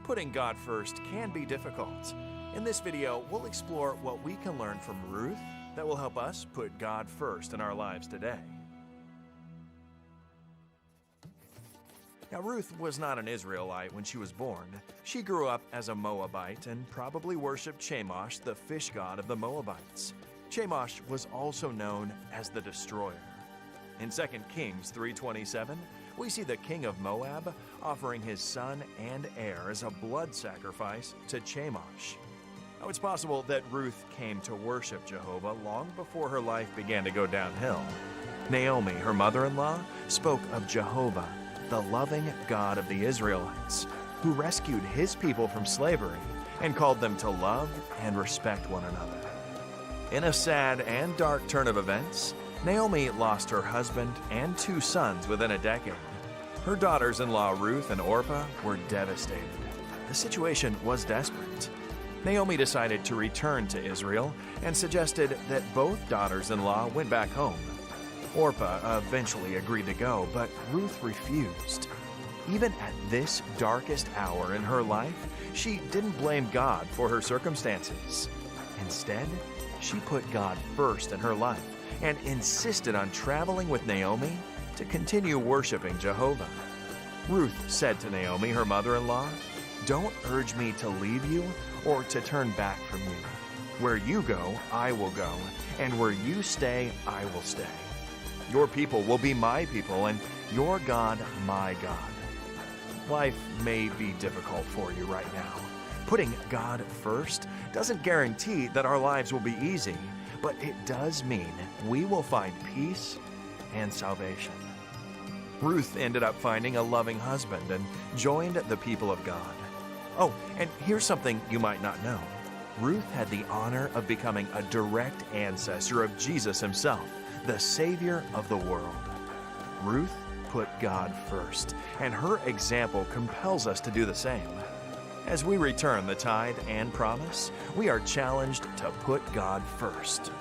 Putting God first can be difficult. In this video, we'll explore what we can learn from Ruth that will help us put God first in our lives today. Now, Ruth was not an Israelite when she was born. She grew up as a Moabite and probably worshipped Chemosh, the fish god of the Moabites. Chemosh was also known as the Destroyer. In 2 Kings 3:27, we see the king of Moab offering his son and heir as a blood sacrifice to Chemosh. Now, it's possible that Ruth came to worship Jehovah long before her life began to go downhill. Naomi, her mother-in-law, spoke of Jehovah, the loving God of the Israelites, who rescued his people from slavery and called them to love and respect one another. In a sad and dark turn of events, Naomi lost her husband and 2 sons within a decade. Her daughters-in-law Ruth and Orpah were devastated. The situation was desperate. Naomi decided to return to Israel and suggested that both daughters-in-law went back home. Orpah eventually agreed to go, but Ruth refused. Even at this darkest hour in her life, she didn't blame God for her circumstances. Instead, she put God first in her life and insisted on traveling with Naomi to continue worshiping Jehovah. Ruth said to Naomi, her mother-in-law, "Don't urge me to leave you or to turn back from you. Where you go, I will go, and where you stay, I will stay. Your people will be my people, and your God, my God." Life may be difficult for you right now. Putting God first doesn't guarantee that our lives will be easy, but it does mean we will find peace and salvation. Ruth ended up finding a loving husband and joined the people of God. Oh, and here's something you might not know. Ruth had the honor of becoming a direct ancestor of Jesus himself, the Savior of the world. Ruth put God first, and her example compels us to do the same. As we return the tithe and promise, we are challenged to put God first.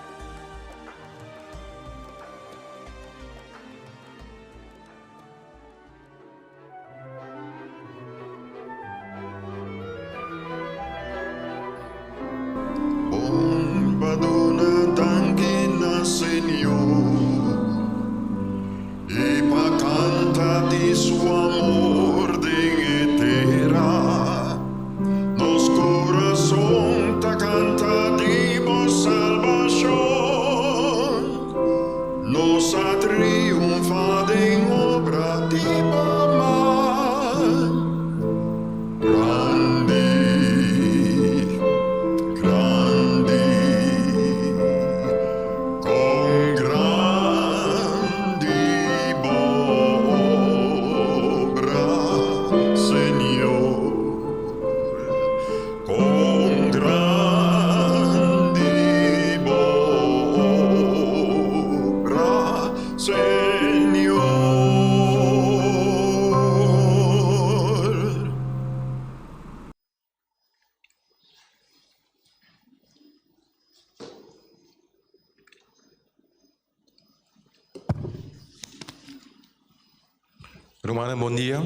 Romana, bom dia.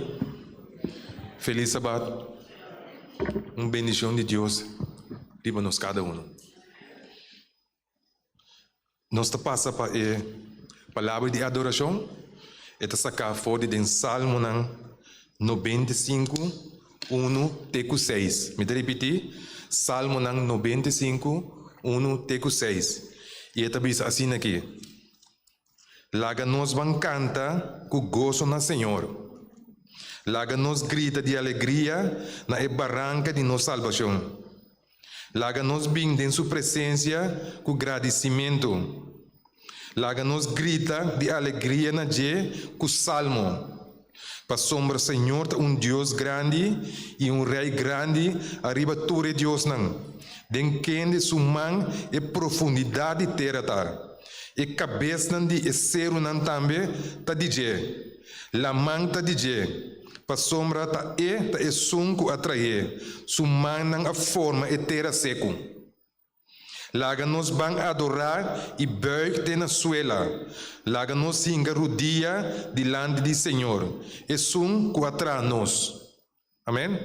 Feliz sábado. Bendição de Deus riba nos cada Nós te passa para a palavra de adoração. Eta sacar fora de Salmo 95, 1-6. Me repetir. Salmo 95, 1-6. E eta bisa assim aqui. Laga nos van canta com gozo na Senhor. Laga nos grita de alegria na barranca de nossa salvação. Laga nos brinda em sua presença com agradecimento. Laga nos grita de alegria na je com salmo. Para sombra Senhor Deus grande e Rei grande arriba torre Deus não. Den kende sua mão e profundidade terra tá. E cabeça de ser também tá DJ. La mão tá DJ. Pa sombra tá e sunco atrair. Su mão a forma e terra seco. Laga nos bang adorar e buig de na suela. Laga nos singa rodia dilante de Senhor. E sun quatra nos. Amém?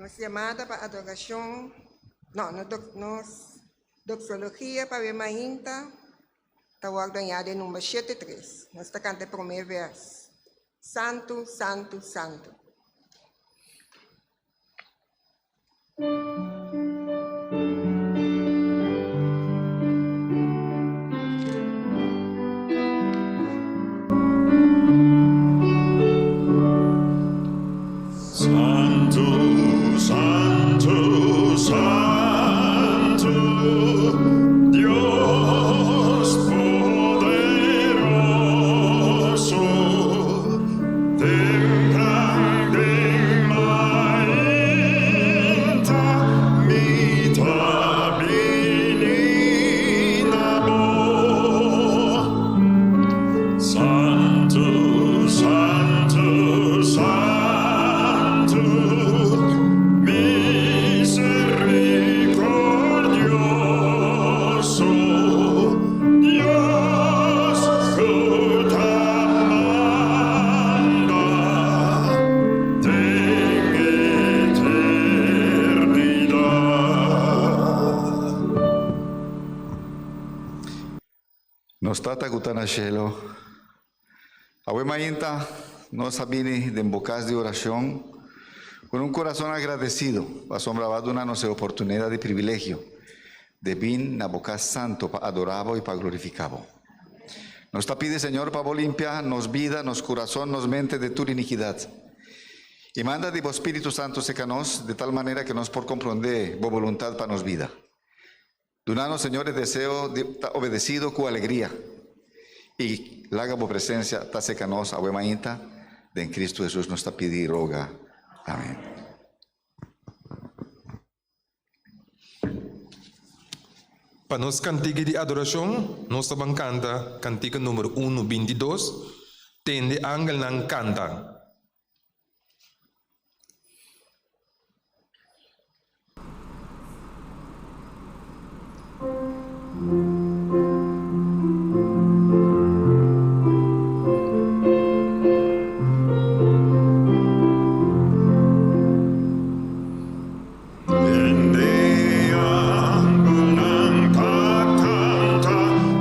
Nos llamada para adoración, nos doxología para Mainta, tawag de número 73. Nos canta el primer verso. Santo, Santo, Santo. Santo, Santo, Santo, Dios poderoso, tempran Mainta, mita benina bo. Santo, Santo, Santo, misericordioso, Dios cotamanda, ten eternidad. Nos tata gutana shelo. Awe Mainta, nos sabine de bocas de oración con un corazón agradecido. Asombrado una noche oportunidad de privilegio de vir na bocas santo para adorarlo y para glorificarlo. Nos ta pide Señor para limpiar nos vida, nos corazón, nos mente de tu iniquidad. Y manda de Espíritu Santo seca nos de tal manera que nos por comprender tu voluntad para nos vida. Dunanos, Señor, el deseo de obedecido con alegría. Y la presencia ta seca nos, Awe Mainta, de en Cristo Jesús nos ta pide y roga. Amén. Para nos cantiga de adoração, nós também canta cantiga número 122, Tende Angel Nang Canta.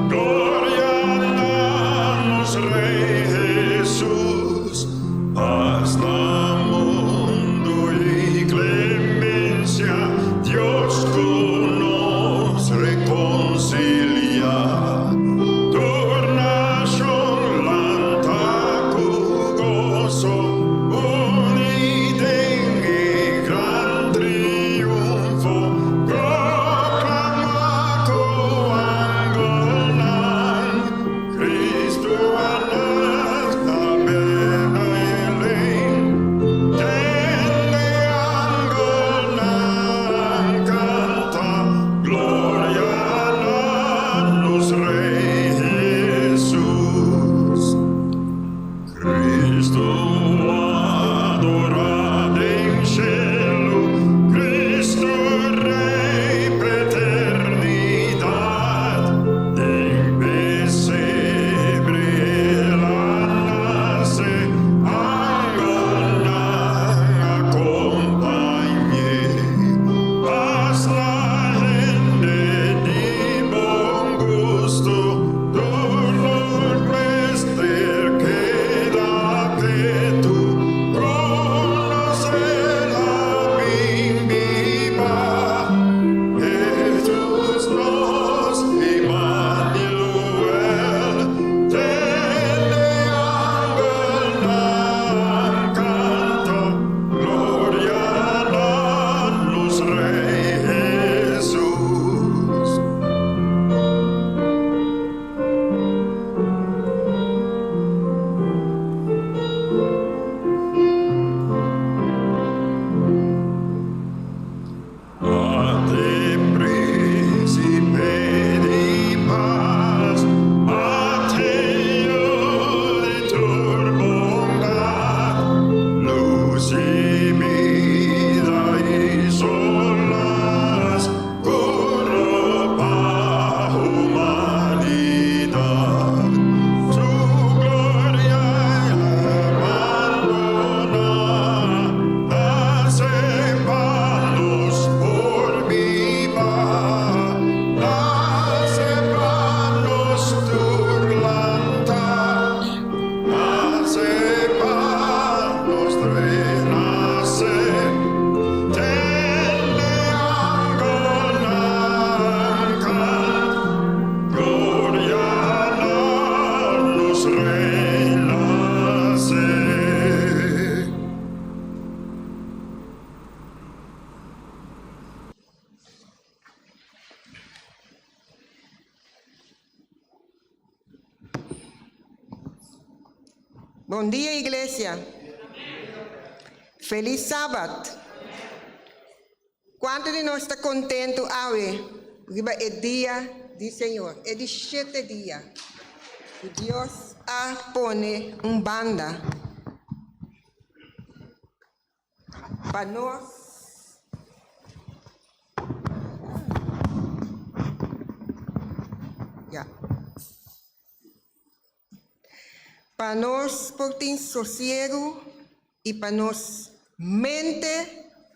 Gloria a Rey Jesús, Bom dia, igreja. Feliz sábado. Quanto de nós está contente hoje? Riba é dia do Senhor. É de 7 dias. Que Deus pone banda para nós. Para nós portar sossego e para nós mente,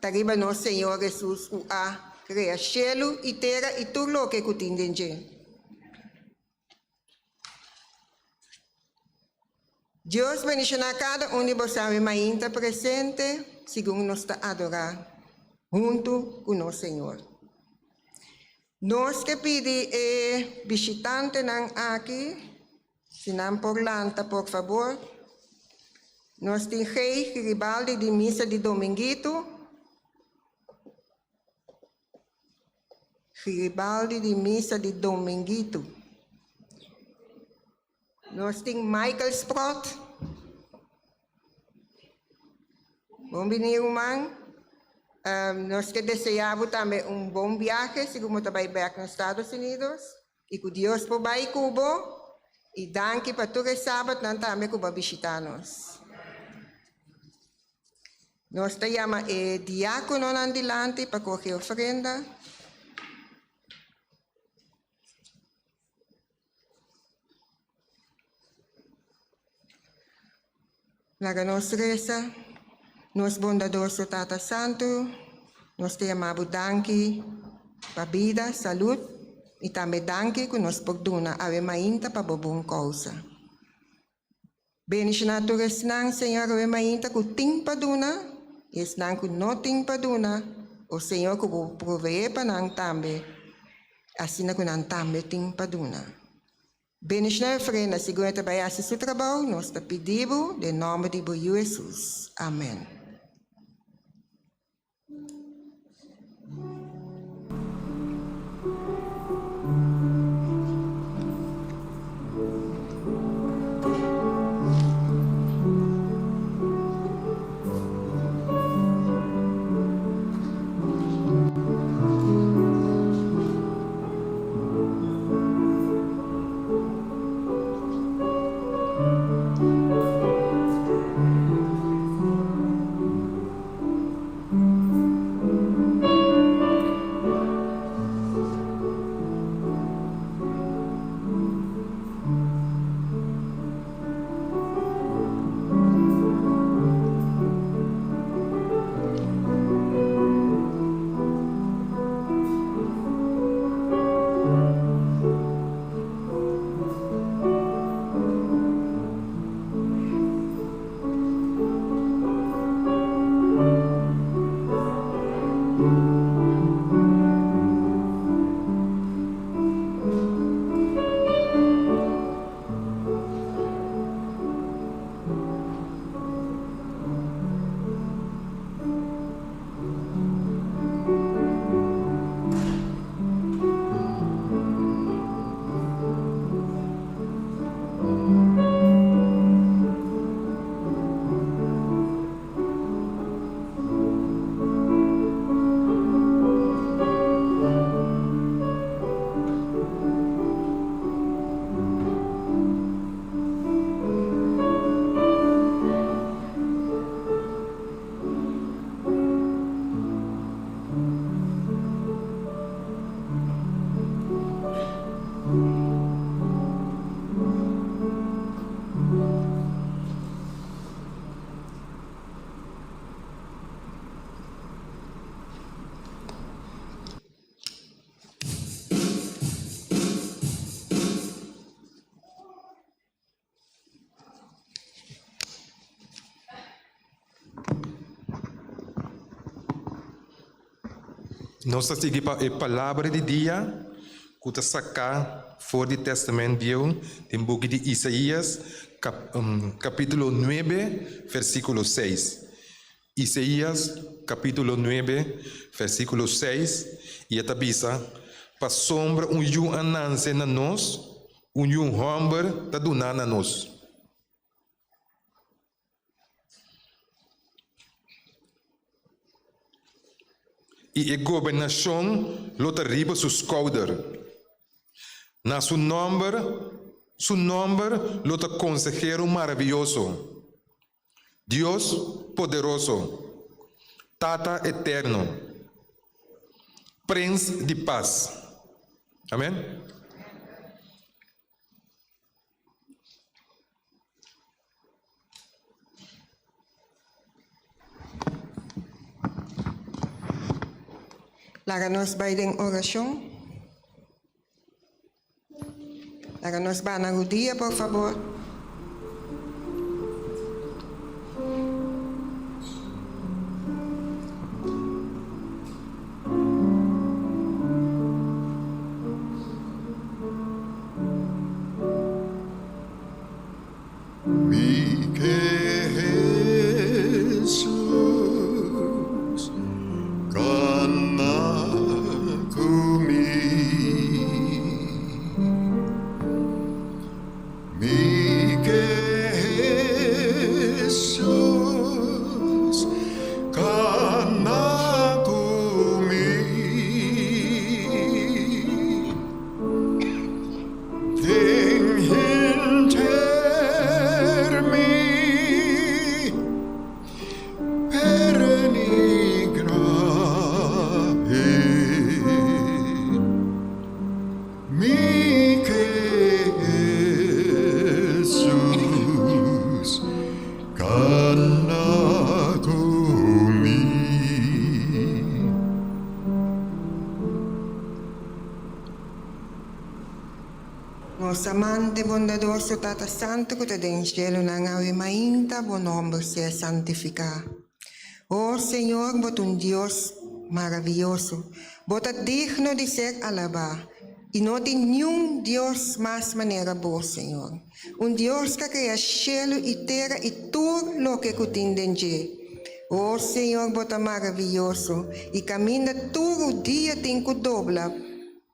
arriba nosso Senhor Jesus, o cria cielo e terra e tudo o que contém. Deus bendiga cada um de vocês mais presente, segundo nós está adorar, junto com nosso Senhor. Nós que pedimos visitante aqui, se não por lanta, por favor. Nós temos rei Garibaldi de missa de dominguito. Garibaldi de missa de dominguito. Nós temos Michael Sprott. Bom dia, irmão. Nós que desejamos também bom viagem, segundo também back nos Estados Unidos. E que Deus por vai Cuba. E danke para todo sábado não também que vai visitar-nos. Nós te chama diácono andilante para correr ofrenda. Laga nos reza, nos bondadoso Tata Santo, nos te chamamos danke para vida, saúde. E também danke que nos perdona a mainta para boa causa. Bendice natureza nang Senhor a mainta que tem perdona, e nang que não tem perdona, o Senhor que vai prover para nang também, assim que nang também tem perdona. Bendice na frente, segura trabalhar seu trabalho, nós te pedimos, em nome de Jesus. Amém. Nós seguimos para a palavra de dia, que está sacar fora do Testamento de book de Isaías, capítulo 9, versículo 6. Isaías, capítulo 9, versículo 6, e a tabisa, para sombra yun ananse na nós, yun hombre ta dunar na nós. y la gobernación lo derriba su schouder. Na su nombre lo da consejero maravilloso, Dios poderoso, Tata eterno, Prince de paz. Amén. Láganos bij de oración. Láganos van a rodilla, por favor. Mi Jesús, kanakumi. Mi Jesús, kanakumi. Nosso amante bondadoso Tata Santo, que te den cielo na ave mainta, bom nombre sea santificado. Oh Señor, vos un Dios maravilloso, vos digno de ser alabado. Y no hay ningún Dios más manera vos, Señor. Un Dios que crea cielo y tierra y todo lo que contiene. Oh Señor, vos maravilloso y camina todo el día tengo dobla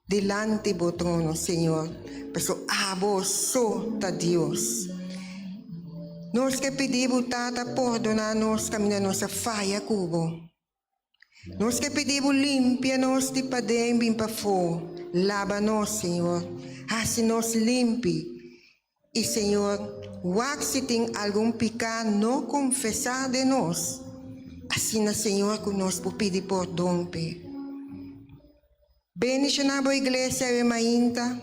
delante de vos trono, Señor. Pero a vos sota Dios. Nós que pedimos Tata perdonar-nos caminhar nossa falha cubo. Nós que pedimos limpia-nos de padem bem para fora. Lava-nos, Senhor. Assim-nos limpe. E, Senhor, se tem algum pecado, não confessar de nós. Assim, Senhor, que nós pedimos perdão. Bendicionar a igreja e mainta.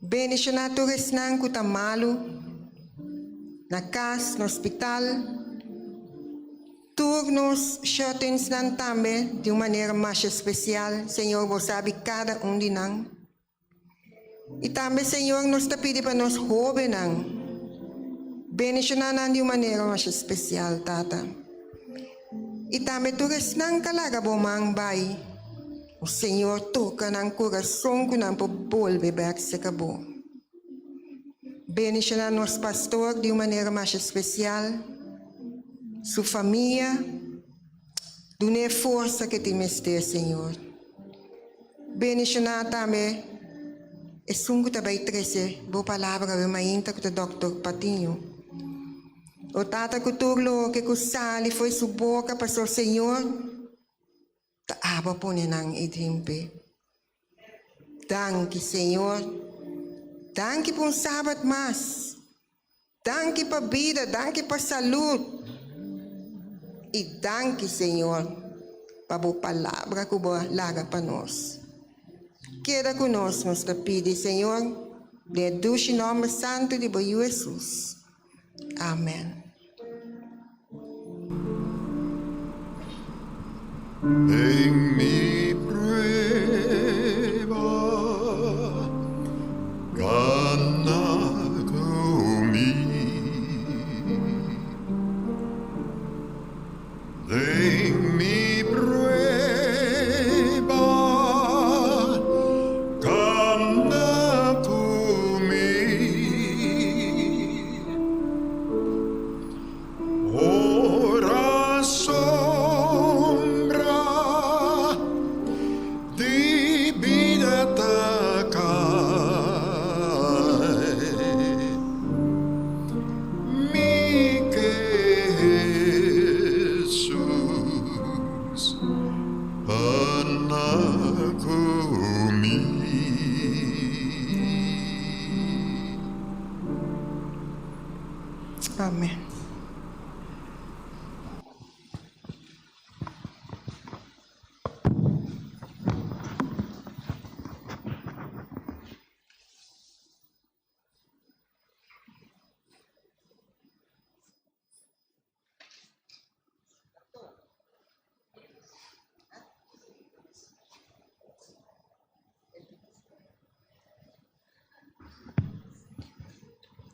Bendicionar todos os que estão malos. Na casa, no hospital, turnos, shortens nan também de uma maneira mais especial, Senhor, você sabe cada de nós. E também, Senhor, nos está pedindo para nós jovens, bendicionar de uma maneira mais especial, Tata. E também todos nós que lá gabomang bai, o Senhor toca no coração que não pode volver se acabou. Bendicionar nosso pastor de uma maneira mais especial, sua família, dê força que tem este Senhor. Bendicionar também, é sungo também treze, boa palavra, eu mainta com o Dr. Patinho. O tata que turlo que o sali foi sua boca para o Senhor, ta aba po nang idimpe. Danke, Senhor. Danke por sábado mais. Danke para vida, danke para saúde. E danke, Senhor, para a boa palavra que você larga para nós. Queda conosco, nos pede, Senhor, de Deus em nome santo de Jesus. Amém. En mi prueba, gana conmigo. En mi prueba, gana conmigo. Ora sombra Amén.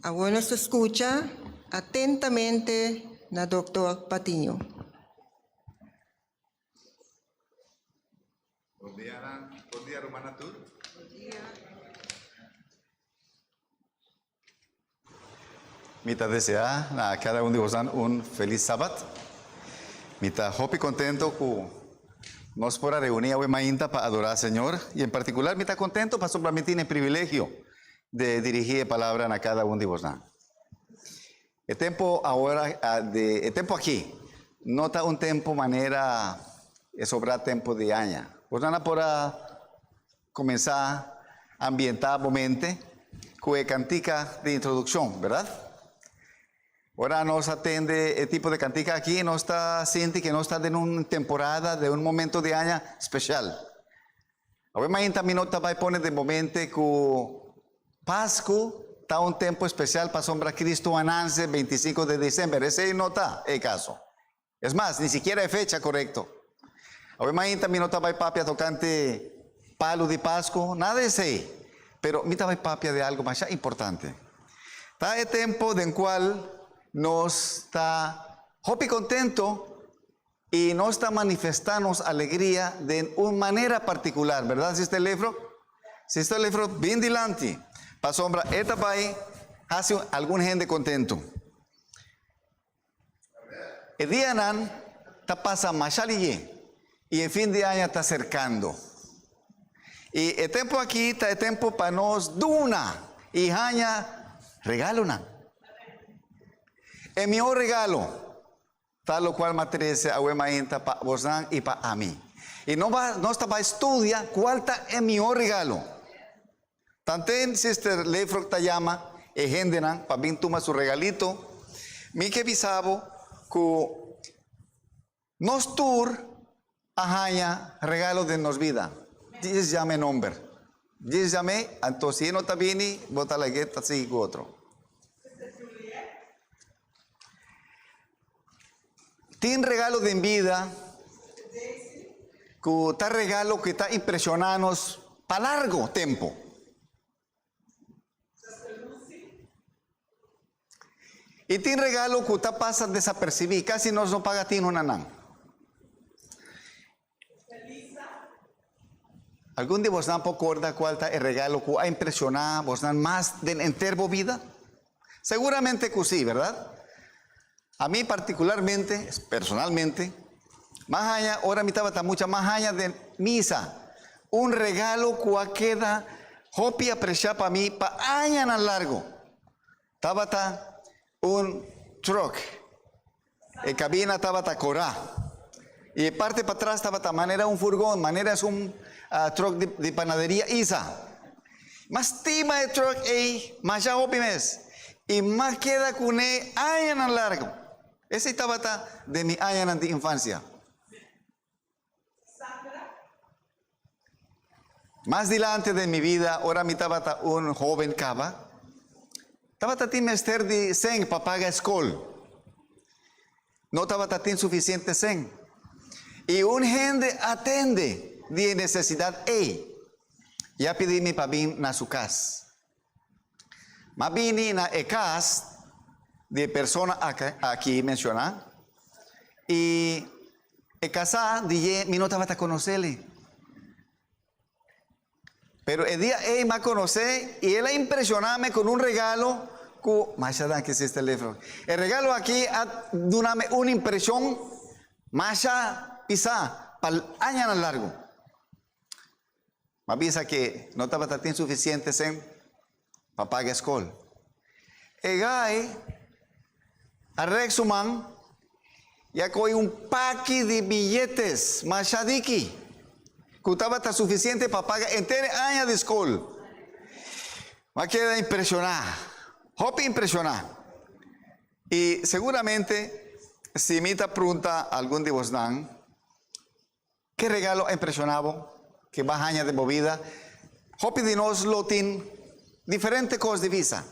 Ahora se escucha atentamente la doctor Patiño. Buen día, Romana Tur. Mita desea a cada uno de vosotros un feliz sábado. Mita hopi contento que nos podrá reunir hoy mainta para adorar al Señor y en particular mita contento para solamente el privilegio de dirigir palabra a cada uno de vosotros. El tiempo ahora, el tiempo aquí, no está un tiempo manera de sobrar tiempo de año. Vosotros podrá comenzar a ambientar momento con cantica de introducción, ¿verdad? Ahora nos atende el tipo de cantica aquí, no está siente que no está en una temporada, de un momento de año especial. Ahora mañana también no va a poner de momento que Pascua está un tiempo especial para sombra Cristo anance 25 de diciembre. Ese no está el caso. Es más, ni siquiera hay fecha correcto. Ahora mañana también no va a papia tocante palo de Pascua, nada de ese. Pero mi va a papia de algo más importante. Está el tiempo en cual nos está hopi contento y nos está manifestando alegría de una manera particular, ¿verdad? Si este libro bien delante, para sombra, esta país hace algún gente contento. El día nan está pasando más y el fin de año está acercando. Y el tiempo aquí está el tiempo para nos duna y haña regalo nan. El mío regalo, tal lo cual matrice a Wemainta para vos y para mí. Y no está para estudiar cuál está el mío regalo. Tanto en Sister Leifro te llama, ejendenan, para bien toma su regalito. Mi que bisabo, que nos tour, ajaña, regalo de nos vida. Dice llame nombre. Dice llame, entonces si no está bien, bota la gueta, sigue otro. Tiene regalo de vida, que está regalo que está impresionando para largo tiempo. Y tiene regalo que está pasa desapercibido, casi no se paga tiene una nan. ¿Algún de vosotros no recuerda cuál está el regalo que ha impresionado vosotros más de entero vida? Seguramente que sí, ¿verdad? A mí particularmente, personalmente, más allá, ahora mi estaba mucha más allá de misa. Un regalo que queda hopi apreciar para mí, para años a largo. Estaba un truck. La cabina estaba corá. Y parte para atrás estaba manera un furgón, manera es un truck de panadería isa. Más tima el truck, más ya hopi mes. Y más queda con él años a largo. Ese estaba de mi año de infancia. Más delante de mi vida, ahora mi estaba un joven caba. Estaba mester de sen para pagar escuela. No estaba suficiente sen. Y un gente atende de necesidad. Ya pedí mi pabín na su casa. Más vini na casa de persona aquí mencionar. Y el casa de mi no estaba a conocerle. Pero el día me conoce y él impresioname con un regalo que más allá que es este teléfono. El regalo aquí dame una impresión más allá pisa para el año largo. Me avisa que no estaba tan suficiente para pagar escuela. El guy Arrexuman, ya coi un paquete de billetes, machadiki, que estaba suficiente para pagar entero año de escuela. Me queda impresionado, hopi impresionado. Y seguramente, si me pregunta algún de vos, ¿qué regalo ha impresionado? ¿Qué bajaña de movida? Hopi de nos lotin diferente cosas de visa.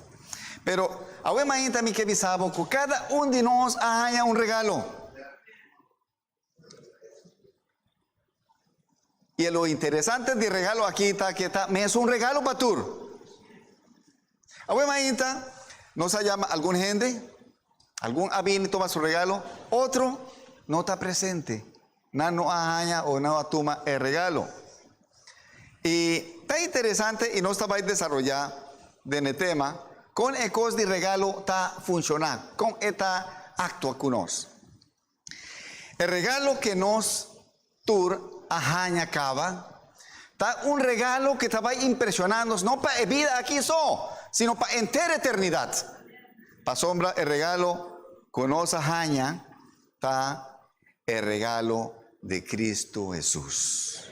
Pero ahora imagínate mi que visabo que cada uno de nos haya un regalo. Y lo interesante del regalo aquí está que me es un regalo para tú. Ahora imagínate, nos llama algún gente, algún abin toma su regalo, otro no está presente. No haya o no toma el regalo. Y está interesante y no estaba a desarrollar de el tema con ecos de regalo está funcionando, con esta actúa con nos. El regalo que nos tur ajaña acaba, está un regalo que estaba impresionando, no para vida aquí sino para entera eternidad. Para sombra el regalo con nos ajaña está el regalo de Cristo Jesús.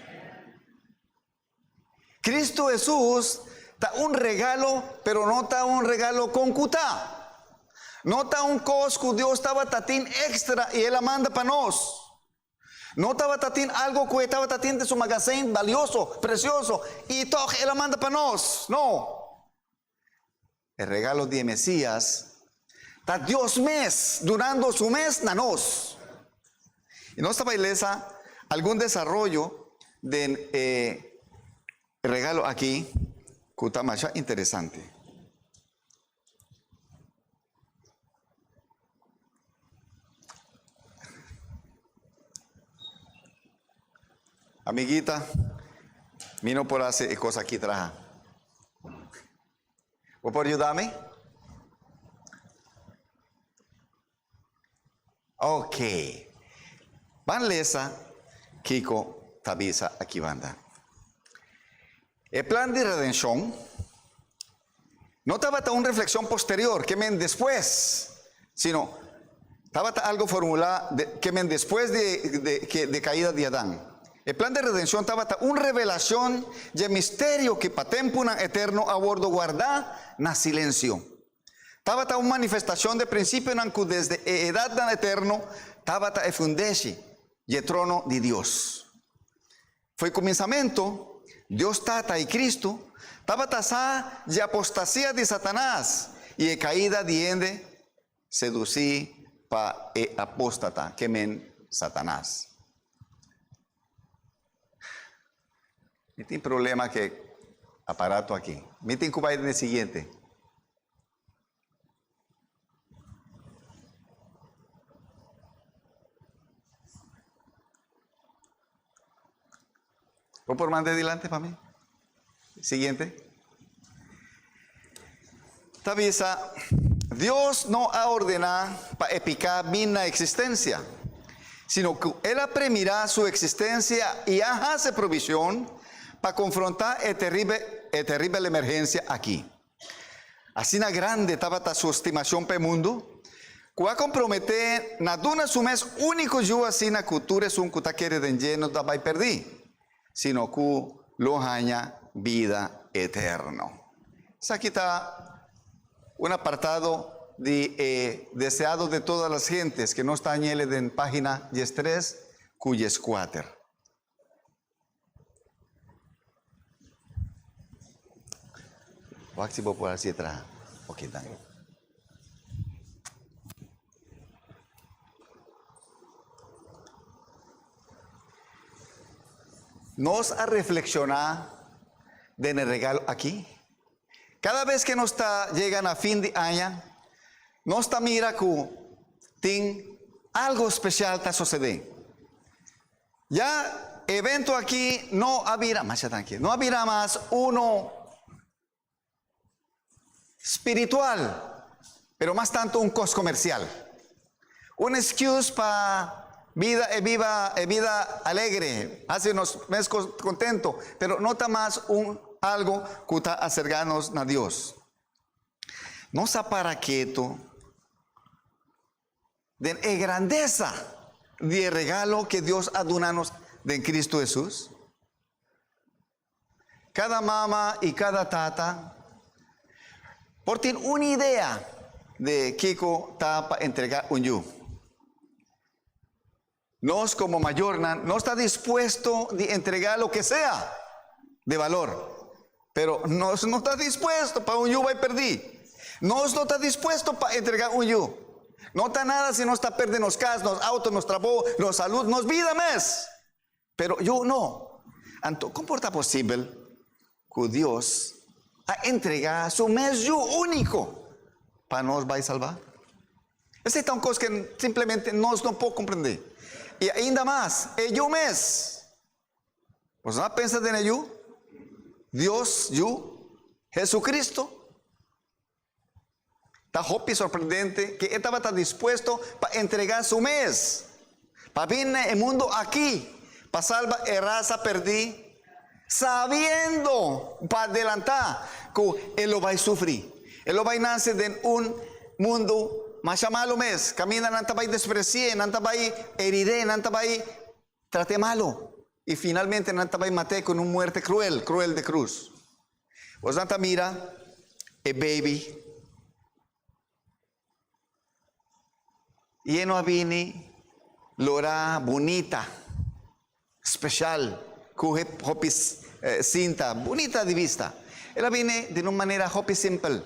Cristo Jesús está un regalo, pero no está un regalo con cutá. No está un cosco, Dios estaba tatín extra y Él la manda para nos. No estaba tatín algo que estaba tatín de su magazine valioso, precioso, y todo Él la manda para nos. No. El regalo de Mesías está Dios mes, durando su mes na nos. Y no estaba iglesia algún desarrollo de regalo aquí, que está más interesante. Amiguita, vino por hacer cosas aquí traja. ¿Vos por ayudarme? Ok. Van lesa, Kiko, Tabisa, aquí banda. El plan de redención no estaba una reflexión posterior, que men después, sino estaba algo formulado que men después de caída de Adán. El plan de redención estaba una revelación de misterio que para tiempo eterno a bordo guardar na silencio. Estaba una manifestación de principio desde edad tan eterno estaba el fundesi y el trono de Dios. Fue comenzamiento. Dios Tata y Cristo estaba tasada de apostasía de Satanás y de caída de ende seducí para apóstata que men Satanás. Me tiene problema que aparato aquí. Me tiene que ir en el siguiente. ¿Puedo por más de adelante para mí? Siguiente. Tavisa, Dios no ha ordenado para epicar bien la existencia, sino que Él apremirá su existencia y hace provisión para confrontar la terrible emergencia aquí. Así na grande estaba su estimación para el mundo, que va a comprometer na duna su mes único yo así na cultura es un que quiere de lleno da vai perder, sino que lo haya vida eterno. Aquí está un apartado de deseado de todas las gentes que no está en página 13, cuyes 4. Voy a por así atrás. Ok, dale. Nos a reflexionar de el regalo aquí. Cada vez que nos llegan a fin de año, nos mira que tiene algo especial está sucediendo. Ya evento aquí no había más uno espiritual, pero más tanto un costo comercial. Un excuse para vida alegre, hace unos meses contento, pero no está más algo que está acercarnos a Dios. No se para quieto de grandeza de regalo que Dios ha donado de Cristo Jesús. Cada mamá y cada tata por tener una idea de Kiko está para entregar un yu. Nos como mayorna no está dispuesto de entregar lo que sea de valor, pero nos no está dispuesto para un yu va y perdí. Nos no está dispuesto para entregar un yu. No está nada si no está perdiendo nos casas, nos autos, nos trabajo, nos salud, nos vida mes. Pero yo no. Entonces, ¿cómo es posible que Dios ha entregado su mes yu único para nos va a salvar? Esa es una cosa que simplemente nos no puedo comprender. Y ainda más, el yu mes. ¿Pues no piensas en el yu? Dios, yu, Jesucristo. Está hopi sorprendente que él estaba tan dispuesto para entregar su mes. Para venir el mundo aquí. Para salvar la raza perdí. Sabiendo, para adelantar, que él lo va a sufrir. Él lo va a nacer en un mundo más malo mes. Camina, no va a despreciar, no va a herir, no va a tratar malo. Y finalmente no va a matar con una muerte cruel de cruz. Pues no mira, el baby. Y él no viene lora bonita, especial, con cinta, bonita de vista. Él viene de una manera hopi simple.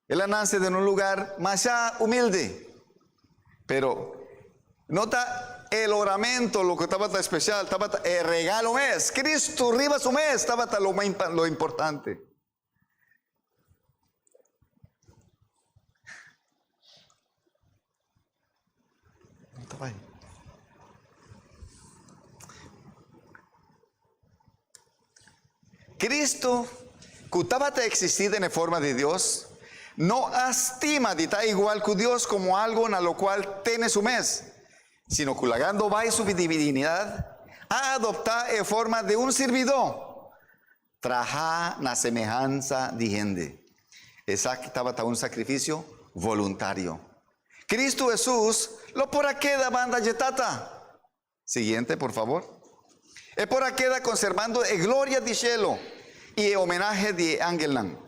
Él nace de un lugar más humilde. Pero nota el oramento, lo que estaba tan especial, estaba el regalo mes. Cristo arriba su mes, estaba lo importante. Cristo, que estaba existir en forma de Dios, no estima de estar igual que Dios como algo en lo cual tiene su mes, sino que llegando va su divinidad a adoptar en forma de un servidor, trabajar la semejanza de gente. Esa que estaba un sacrificio voluntario. Cristo Jesús, lo por aquí da banda yetata. Siguiente, por favor. Es por aquí da conservando el gloria de cielo y el homenaje de Angelan.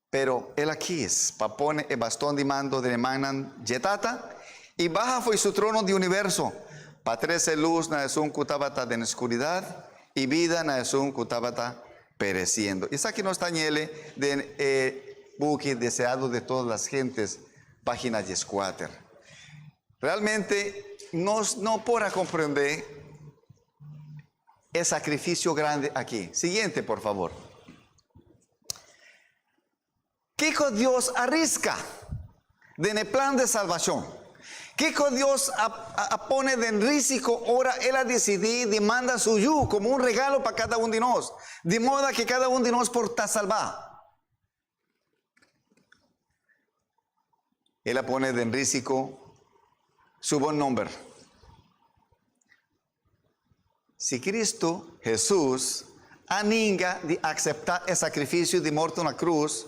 Pero él aquí es, para poner el bastón de mando de manan yetata y baja fue su trono de universo. Para 13 luz na es un kutabata de oscuridad y vida na es un kutabata pereciendo. Y aquí no está ñele de buque deseado de todas las gentes. Página 14. Realmente no podrá comprender el sacrificio grande aquí. Siguiente, por favor. ¿Qué Dios arrisca en el plan de salvación? ¿Qué Dios pone en riesgo? Ahora Él ha decidido y manda su yu como un regalo para cada uno de nosotros. De modo que cada uno de nosotros por salvar. Él pone en riesgo su buen nombre. Si Cristo, Jesús, aninga de aceptar el sacrificio de muerte en la cruz,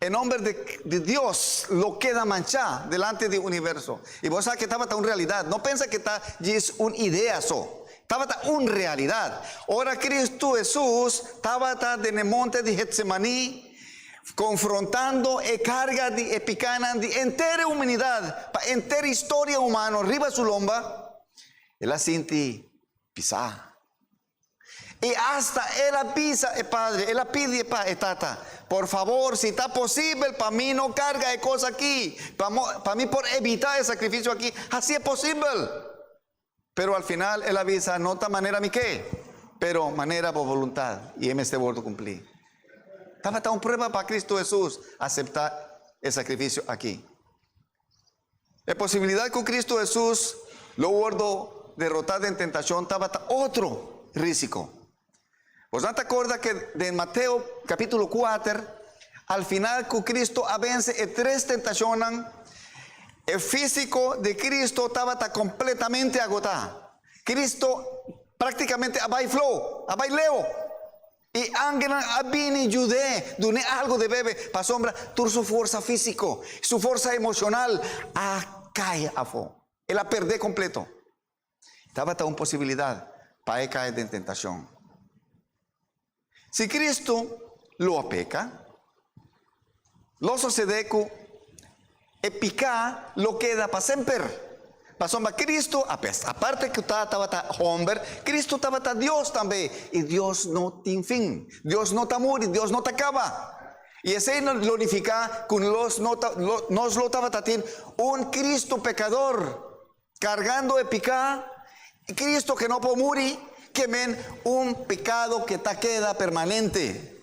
el nombre de Dios lo queda manchado delante del universo. Y vos sabés que estaba una realidad. No piensa que está es una idea solo. Estaba una realidad. Ahora Cristo Jesús estaba en el monte de Getsemaní, confrontando la carga de picana de entera humanidad, para entera historia humana, arriba su lomba, él la siente pisar. Y hasta él la pisa el Padre, él la pide para tata, por favor, si está posible, para mí no carga de cosas aquí, para mí por evitar el sacrificio aquí, así es posible. Pero al final él avisa, no de manera mi qué, pero manera por voluntad, y él me esté vuelto a cumplir. Estaba una prueba para Cristo Jesús aceptar el sacrificio aquí. La posibilidad con Cristo Jesús lo guardo derrotado en tentación estaba otro riesgo. ¿Vos no te acuerdas que de Mateo capítulo 4 al final con Cristo vence 3 tentaciones? El físico de Cristo estaba completamente agotado. Cristo prácticamente abai flow, abai leo. Y Ángel abini judé, dune algo de bebé, para sombra, toda su fuerza físico, su fuerza emocional, cae a fo. Él la perdé completo. Estaba una posibilidad para él caer en tentación. Si Cristo lo apeca, lo sucede que e picar lo queda para siempre. Pasó a Cristo, aparte que estaba hombre, Cristo estaba Dios también. Y Dios no tiene fin. Dios no te muere, Dios no te acaba. Y ese glorifica que nos lo estaba un Cristo pecador, cargando de picar, Cristo que no puede morir, que ven un pecado que te queda permanente.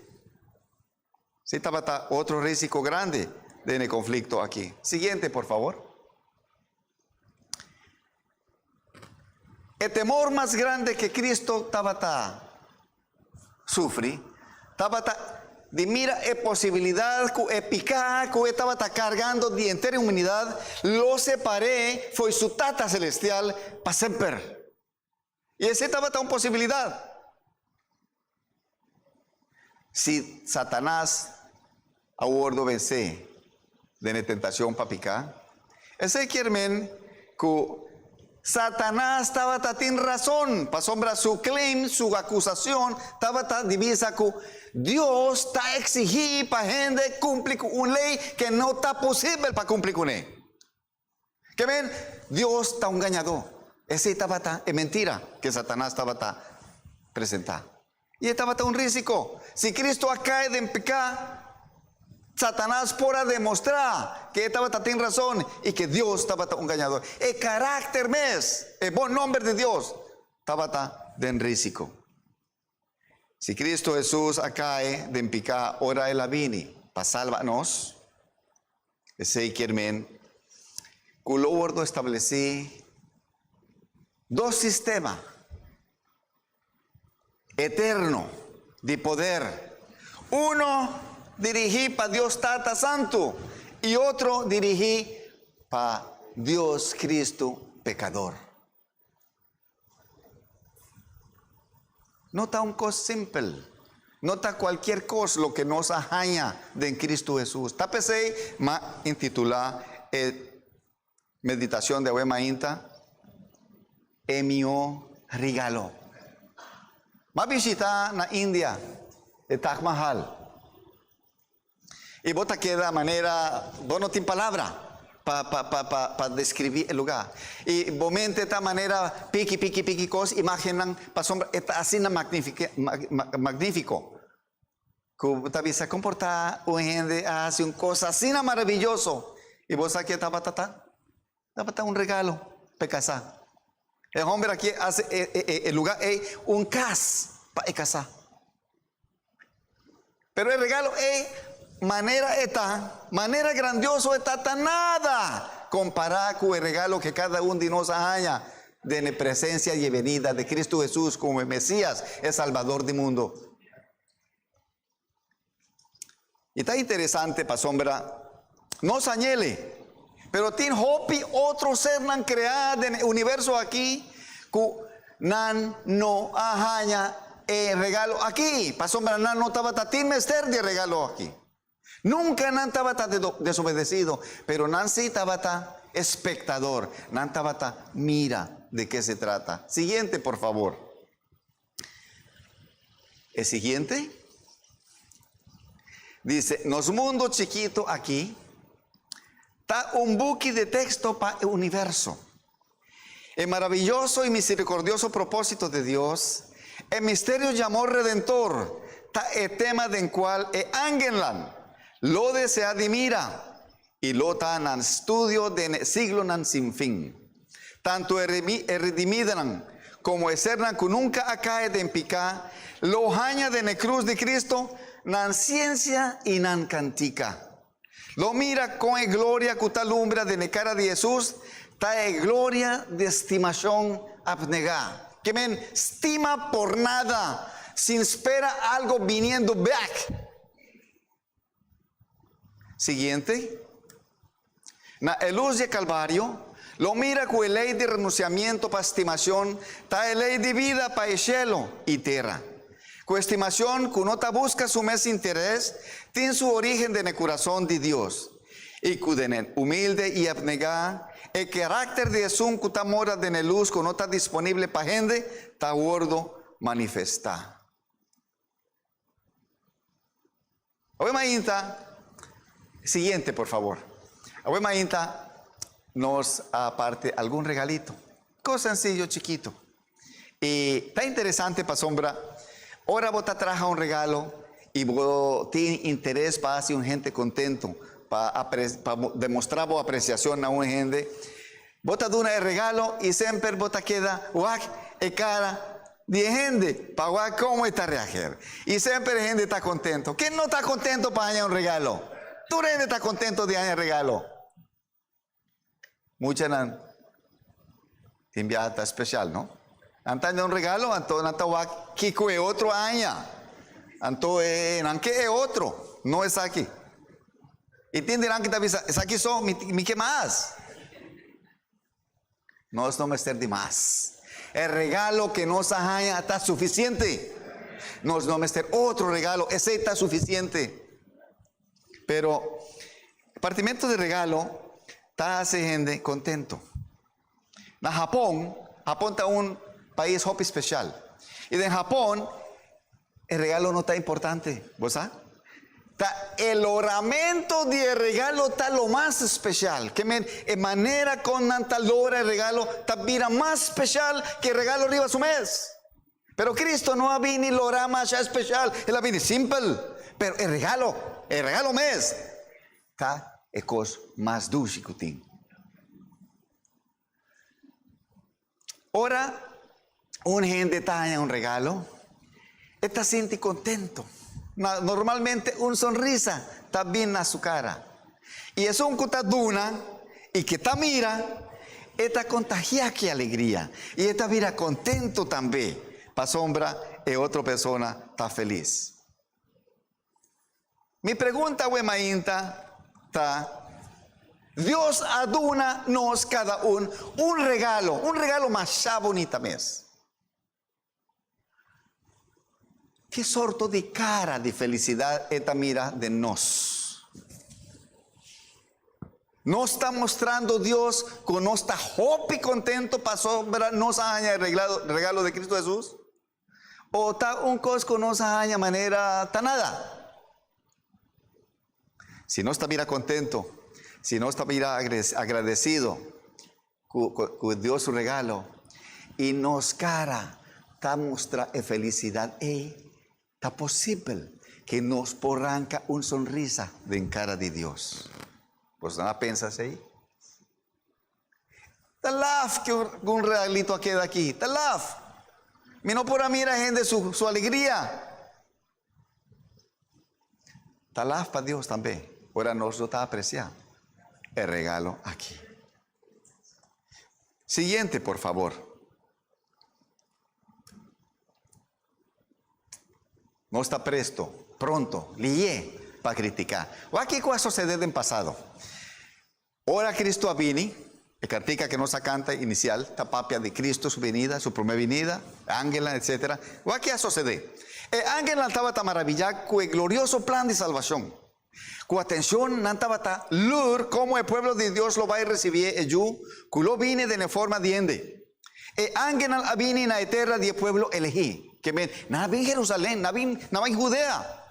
Sí, estaba otro riesgo grande de el conflicto aquí. Siguiente, por favor. El temor más grande que Cristo sufre, de mira posibilidad que picar que estaba cargando de entera humanidad, lo separé, fue su tata celestial para siempre. Y esa estaba una posibilidad. Si Satanás a bordo vence de la tentación para picar, ese quiere que Satanás estaba tiene razón, para sombra su claim, su acusación, estaba divisa que Dios está exigiendo para gente cumplir una ley que no está posible para cumplir con él. Que ven, Dios está un engañador. Ese estaba es mentira que Satanás estaba presentado. Y estaba un riesgo. Si Cristo cae de pecar, Satanás podrá demostrar que estaba tiene razón y que Dios estaba un engañador. El carácter el buen nombre de Dios estaba en riesgo. Si Cristo Jesús cae de pecar, ora él vini para salvarnos. Ese quiere que lo bordo establecí dos sistemas eterno de poder. Uno dirigí para Dios Tata Santo y otro dirigí para Dios Cristo pecador. No está un cosa simple, no está cualquier cosa lo que nos ajaña de Cristo Jesús. Tapese ma intitula meditación de Wema Inta Emio regalo. Ma visita na India de Taj Mahal. Y bota queda manera, vos no tienes palabra para describir el lugar. Y momente esta manera, piqui, cosas, imaginan, para sombra, está así magnífico. Que también se comporta, un gente hace una cosa así maravilloso. Y vos aquí estaba un regalo, para casar. El hombre aquí hace el lugar, un cas para casar. Pero el regalo es manera grandioso está nada comparado con el regalo que cada uno de nosotros haya de la presencia y venida de Cristo Jesús como el Mesías, el Salvador del mundo. Y está interesante, para sombra, no se añele, pero tiene hopi otro ser nan creado en el universo aquí que nan no haya el regalo aquí. Para sombra, nan no estaba tiene mester de regalo aquí. Nunca nan estaba desobedecido, pero nan sí estaba espectador, nan estaba mira de qué se trata. Siguiente, por favor. El siguiente dice, nos mundo chiquito aquí, está un buque de texto para el universo. El maravilloso y misericordioso propósito de Dios, el misterio de amor redentor, está el tema del cual el Angelan lo desea admira y lo está en estudio de siglo nan sin fin. Tanto el redimidan como el ser que nunca cae de picar, lo haña de la cruz de Cristo, nan ciencia y nan cantica. Lo mira con gloria que tal lumbra de la cara de Jesús, ta gloria de estimación abnegada. Que men estima por nada, sin espera algo viniendo back. Siguiente. Na luz de Calvario, lo mira con ley de renunciamiento para estimación, ta ley de vida para el cielo y tierra. Con estimación, que no te busca su mes interés, tiene su origen en el corazón de Dios. Y que en humilde y abnegada, el carácter de Jesús que está mora en la luz, que no está disponible para gente, está gordo manifestar. Hoy mañana, Siguiente, por favor. Abue Mainta nos aparte algún regalito. Cosa sencillo, chiquito. Y está interesante para sombra. Ahora vos te traja un regalo y vos tienes interés para hacer un gente contento, para demostrar vos apreciación a una gente. Vos te das el regalo y siempre vos te queda, guac, cara de gente, para cómo está reaccionando. Y siempre la gente está contento. ¿Quién no está contento para dañar un regalo? ¿Tú gente está contento de dañar el regalo? Muchas han enviado especial, ¿no? Han tenido un regalo, han estado Kiko es otro año. Han que es otro, no es aquí. Y entenderán que es aquí son, mi que más. No es no me ser de más. El regalo que nos haya está suficiente. No es no me ser otro regalo, ese está suficiente. Pero el partimiento de regalo está hace gente contento. En Japón está un país hopi especial. Y en Japón el regalo no está importante, ¿vos sabes? El oramento de regalo está lo más especial. Que de manera con tanta lora el regalo está vida más especial que el regalo arriba su mes. Pero Cristo no ha venido ni lora más especial. Él ha venido simple. Pero el regalo mes está es cosa más dulce que tiene. Ahora, un gente está en un regalo, está siente contento. Normalmente una sonrisa está bien en su cara. Y es un que está duna y que está mira, está contagia que alegría. Y está mira contento también. Para sombra, y otra persona está feliz. Mi pregunta, Mainta, está: Dios aduna nos cada un regalo más bonito mes. ¿Qué sorto de cara de felicidad esta mira de nos? ¿No está mostrando Dios con no está hopi contento para sobra nos haya el regalo de Cristo Jesús? ¿O está un cos con nos haya manera tan nada? Si no está mira contento, si no está mira agradecido con Dios su regalo y nos cara está mostra felicidad, está posible que nos porranca una sonrisa de cara de Dios. Pues nada piensas ahí. Está laf que un regalito queda aquí. Está laf. Mi no por mira gente su alegría. Está laf para Dios también. Ahora nos lo está apreciando el regalo aquí. Siguiente, por favor. No está pronto, lié para criticar. O aquí ¿qué ha sucedido en pasado? Ahora Cristo ha venido, el critica que nos canta inicial, tapapia de Cristo, su venida, su primera venida, ángela, etc. O aquí ha sucedido. El ángel estaba tan maravillado con el glorioso plan de salvación. Con atención, estaba tan lur como el pueblo de Dios lo va a recibir, que lo viene de la forma de ende. El ángel ha venido en la tierra del pueblo elegido. Que ven, nada en Jerusalén, nada en Judea.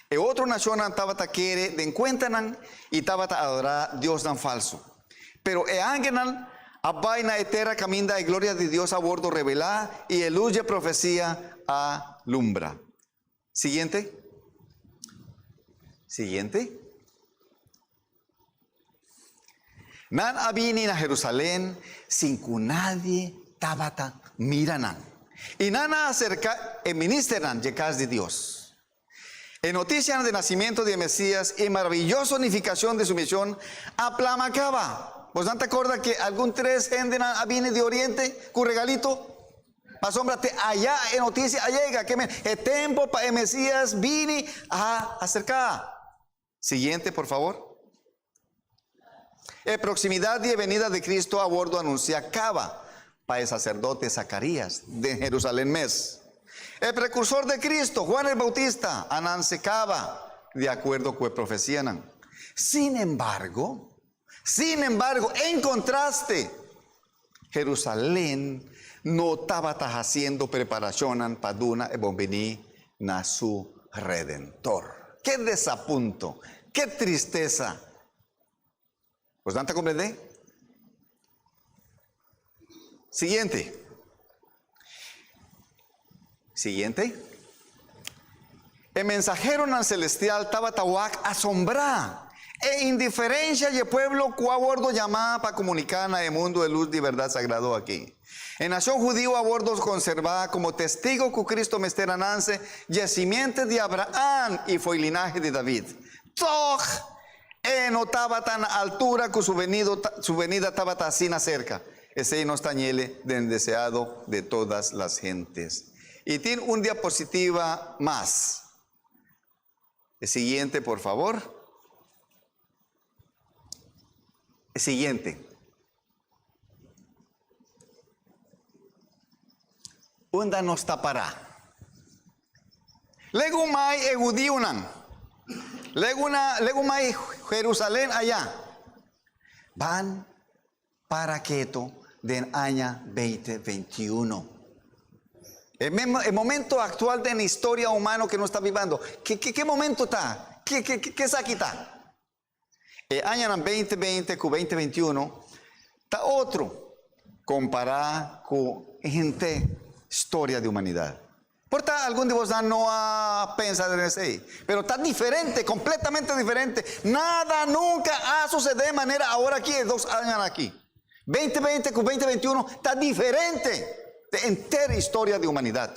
Y otra nación estaba a querer de encuentran y estaba a adorar a Dios tan falso. Pero el ángel va en la tierra camina de gloria de Dios a bordo revelar y el luz de profecía alumbra. Siguiente. Nan había a Jerusalén sin que nadie estaba miranan. Y nana acerca el ministeran de casa de Dios. En noticias de nacimiento de Mesías y maravillosa unificación de su misión, aplamacaba. ¿Vos no te acuerdas que algún tres gente viene de Oriente con regalito? Asómbrate allá en noticias, llega que el tiempo para el Mesías viene a acercar. Siguiente, por favor. En proximidad de venida de Cristo a bordo anunciaba para el sacerdote Zacarías de Jerusalén mes. El precursor de Cristo, Juan el Bautista, anansecaba de acuerdo con la profecía. Sin embargo, en contraste, Jerusalén no estaba haciendo preparación para una venir a su Redentor. Qué desapunto, Qué tristeza. ¿Pues no te comprende? Siguiente. El mensajero nan celestial estaba tawak asombra e indiferencia y el pueblo que a bordo llamaba para comunicar en el mundo de luz de verdad sagrado aquí. En nación judío a bordo conservada como testigo que Cristo mesteranance y simiente de Abraham y fue linaje de David. Toch no estaba tan altura que su venida estaba tan así cerca. Ese no está ñele del deseado de todas las gentes. Y tiene un diapositiva más. El siguiente, por favor. El siguiente. Unda nos tapará. Legumai egudiunan. Legumai Jerusalén allá. Van para Queto del año 2021. El momento actual de la historia humana que no está viviendo. ¿Qué momento está? ¿Qué es aquí está? El año 2020 con 2021 está otro. Comparado con gente, historia de humanidad. Por tal, algún de vosotros no ha pensado en eso, pero está diferente, completamente diferente. Nada nunca ha sucedido de manera ahora aquí, 2 años aquí. 2020 con 2021 está diferente. De entera historia de humanidad.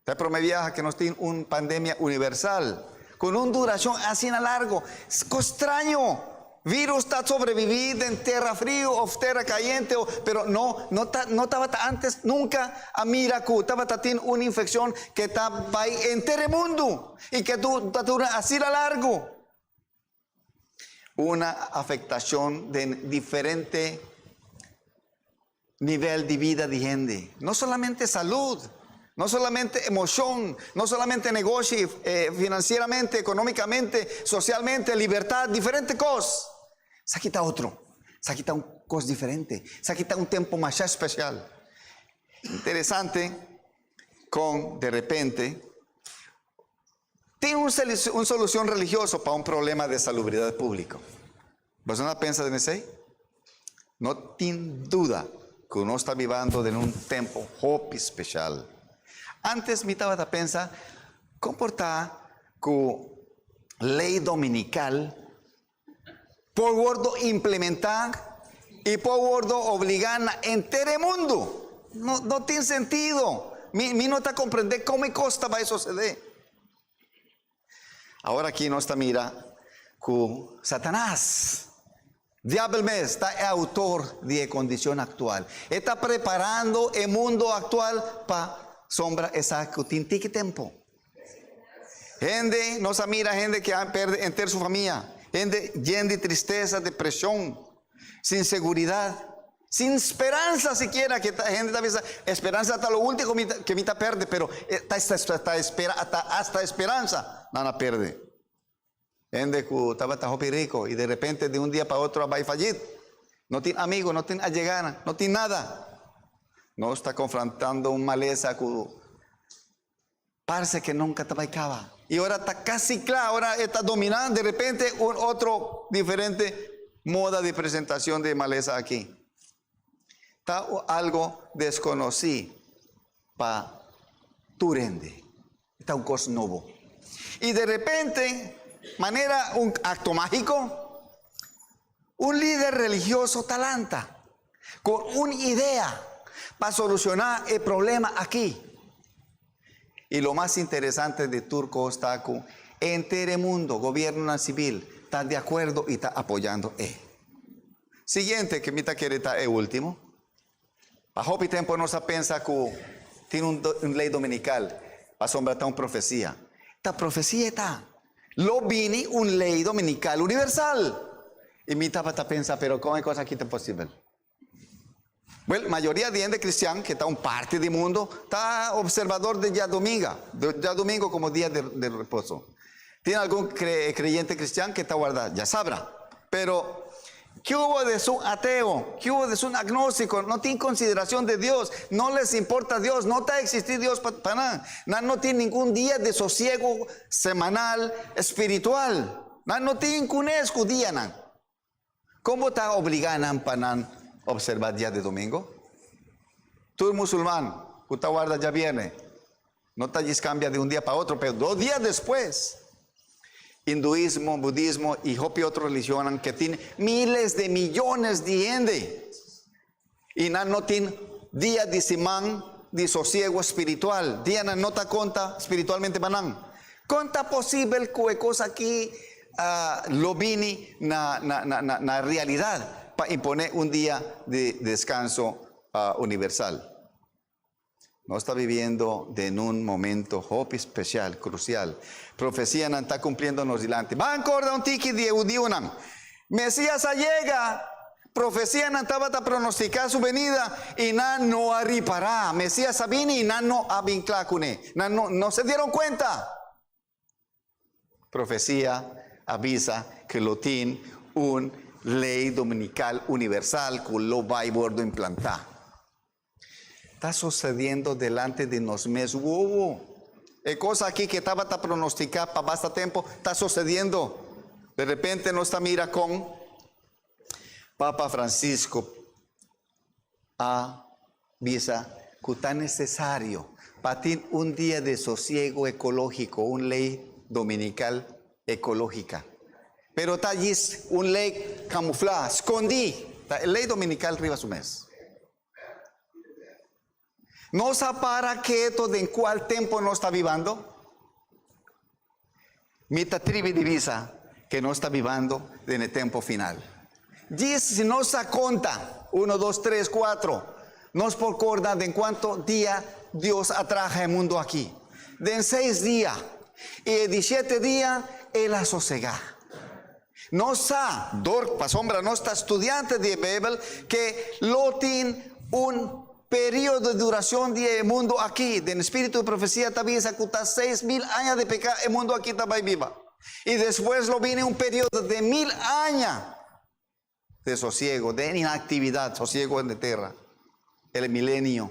Te promedia que nos tiene una pandemia universal con una duración así en largo. Es extraño. Virus está sobrevivido en tierra frío o tierra caliente, pero no estaba antes nunca a mira que estaba teniendo una infección que está en todo el mundo y que dura así a largo. Una afectación de diferente nivel de vida de gente, no solamente salud, no solamente emoción, no solamente negocio, financieramente, económicamente, socialmente, libertad, diferentes cosas. Se quita otro, se quita una cosa diferente, se quita un tiempo más especial. Interesante, de repente, tiene una solución religiosa para un problema de salubridad pública. ¿Vos no piensas en eso? No tiene duda que uno está viviendo en un tiempo muy especial. Antes me estaba a pensar, comportar con ley dominical, por gordo implementar y por gordo obligar en todo el mundo. No tiene sentido. Mi no está comprender cómo costa va a suceder. Ahora aquí no está mira que Satanás, diablo está autor de condición actual. Está preparando el mundo actual para sombra esa que tiene tiempo. Gente, no se mira gente que ha perdido entera su familia. Gente llena de tristeza, depresión, sin seguridad, sin esperanza siquiera. Que gente está esperanza hasta lo último que me pierde, pero hasta esperanza no pierde. Gente que estaba tan rico y de repente de un día para otro va a fallir. No tiene amigos, no tiene allegada, no tiene nada. No está confrontando un maleza que parece que nunca te acaba. Y ahora está casi claro, ahora está dominando de repente otro diferente moda de presentación de maleza aquí. Está algo desconocido para tu rende. Está un cosa nuevo. Y de repente, manera un acto mágico, un líder religioso talanta con una idea para solucionar el problema aquí. Y lo más interesante de Turco está que en todo el mundo, gobierno civil, está de acuerdo y está apoyando. Siguiente, que me quiere estar el último. Bajo el tiempo no se piensa que tiene una ley dominical para sombrar una profecía. Esta profecía está. Lo vini una ley dominical universal. Y me estaba a pensar, pero ¿cómo hay cosa aquí tan posible? Bueno, la mayoría de gente cristiana que está en parte del mundo está observador de día domingo como día de reposo. Tiene algún creyente cristiano que está guardado, ya sabrá. Pero ¿Qué hubo de su ateo? ¿Qué hubo de su agnóstico? No tiene consideración de Dios. No les importa Dios. No está existir Dios para nada. No tiene ningún día de sosiego semanal espiritual. No tiene un día. ¿Cómo está obligando para observar día de domingo? Tú musulmán, usted guarda ya viene. No te cambia de un día para otro, pero 2 días después. Hinduismo, budismo y otra religión que tiene miles de millones de gente. Y no tiene día de semana de sosiego espiritual. Día no te cuenta espiritualmente banan. ¿Cuánta posible que cosa aquí lo vini na realidad para imponer un día de descanso universal? No está viviendo en un momento especial, crucial. Profecía no está cumpliendo nos delante. Va a acordar un tiki de Udiunan. Mesías llega. Profecía no estaba a pronosticar su venida y no arripará. Mesías sabini y no avinclacune. No se dieron cuenta. Profecía avisa que lo tiene un ley dominical universal que lo va a bordo implantar. Está sucediendo delante de nosotros. Es cosa aquí que estaba a pronosticar para bastante tiempo, está sucediendo. De repente nos está mira con Papa Francisco avisa que está necesario para tener un día de sosiego ecológico, una ley dominical ecológica. Pero está allí una ley camuflada, escondí, la ley dominical arriba su mes. ¿No sabe para qué de en cuál tiempo no está viviendo? Mita tribu divisa que no está viviendo en el tiempo final. Dice, si no se cuenta, 1, 2, 3, 4, nos por acordar de en cuánto día Dios atraja el mundo aquí. De en 6 días y en 17 días Él la sosega. No sabe, para sombra, no está estudiante de Biblia que lo tiene un periodo de duración del mundo aquí, del espíritu de profecía también se acuta 6,000 años de pecado, el mundo aquí también viva. Y después lo viene un periodo de 1,000 años de sosiego, de inactividad, sosiego en la tierra, el milenio.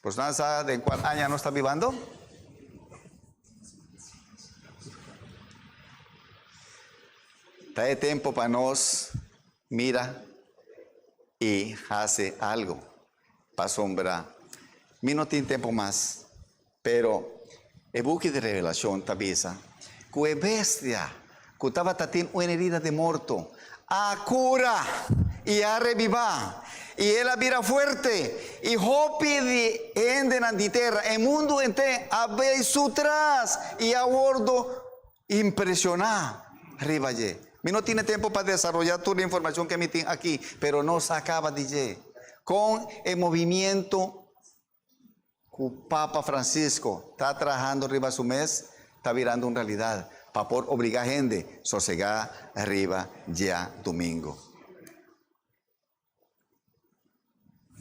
Pues nada sabe de cuál año no está viviendo. Trae tiempo para nos mira y hace algo. Para sombra, mi no tiene tiempo más, pero el buque de revelación tabisa, que bestia, que estaba teniendo una herida de muerto, a cura y a revivar, y él vira fuerte, y hopi de enden en tierra, el mundo entero, a ver su tras, y a bordo impresionar, arriba allí. Mi no tiene tiempo para desarrollar toda la información que me tiene aquí, pero no se acaba de allí. Con el movimiento que Papa Francisco está trabajando arriba su mes, está virando una realidad para poder obligar a gente a sosegar arriba ya domingo.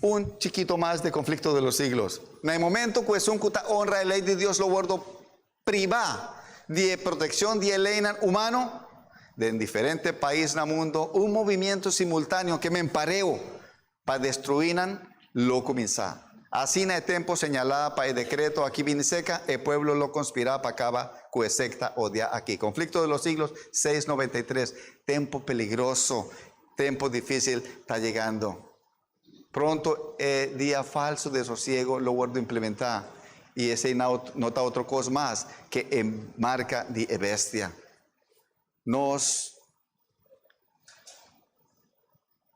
Un chiquito más de conflicto de los siglos. En el momento que es un que honra la ley de Dios, lo guardo privado de protección de ley humano de en diferentes países del mundo, un movimiento simultáneo que me empareo para destruir lo comenzar. Así en el tiempo señalado para el decreto aquí viene seca, el pueblo lo conspira para acabar con la secta odia aquí. Conflicto de los siglos 693. Tiempo peligroso, tiempo difícil está llegando. Pronto el día falso de sosiego lo guardo implementar. Y ese nota otra cosa más que marca de bestia.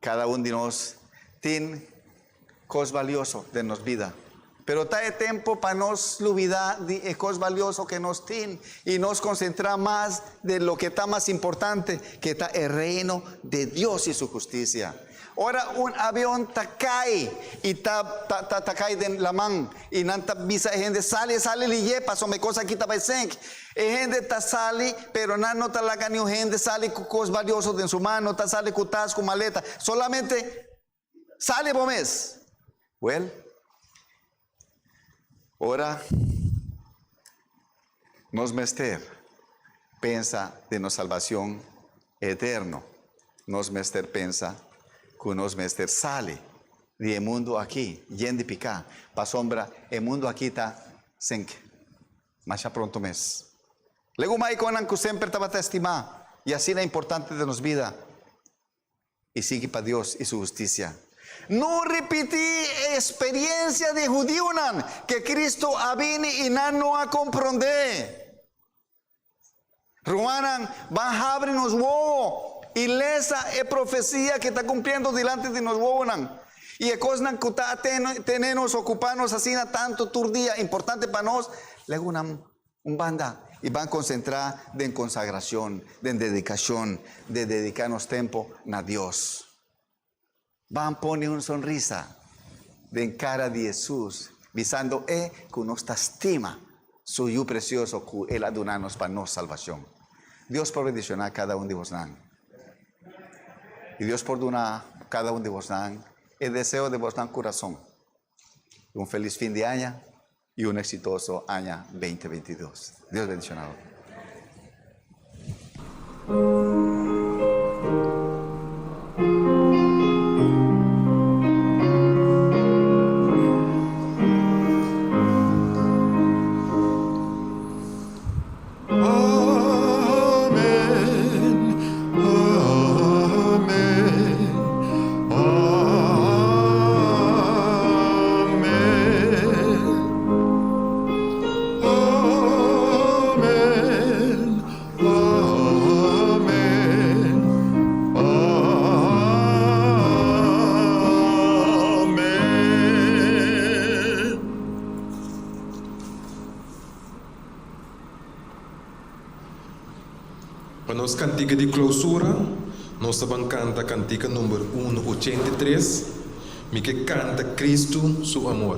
Cada uno de nosotros tiene cosas valiosas de nuestra vida. Pero está el tiempo para nos olvidar de cosas valiosas que nos tienen y nos concentrar más de lo que está más importante, que está el reino de Dios y su justicia. Ahora un avión cae y está cae de la mano y nanta visa gente sale le lleva sobre cosas aquí está senk. Gente está sale pero no está la ganio gente sale con cosas valiosas en su mano, está sale con tas con maleta, solamente sale por mes. Well, ahora nos mester pensa de nuestra salvación eterno. nos mester pensa, que nos mester sale de mundo aqui, yende picar, pa sombra, e mundo aqui tá senque, mas já pronto mês. Lego mai conan que sempre estava a estimar, e assim é importante de nos vida, e sigue para Deus e sua justiça. Não repetir a experiência de judío que Cristo ha vino e não a compreender. Romanan van a abrir nos huevos y esa es profecía que está cumpliendo delante de nos huevos. Y es cosa que está tenemos ocuparnos así tanto día importante para nos. Luego un banda y van a concentrar en consagración, en dedicación, de dedicarnos tiempo a Dios. Van a poner una sonrisa en cara de Jesús, visando que nos estima suyo precioso que Él ha donado para nuestra salvación. Dios por bendicionar a cada uno de vosotros. Y Dios por donar a cada uno de vosotros el deseo de vuestro corazón. Un feliz fin de año y un exitoso año 2022. Dios bendicionado. Para nos cantiga de clausura, nós vamos cantar cantiga número 183, que canta Cristo, su amor.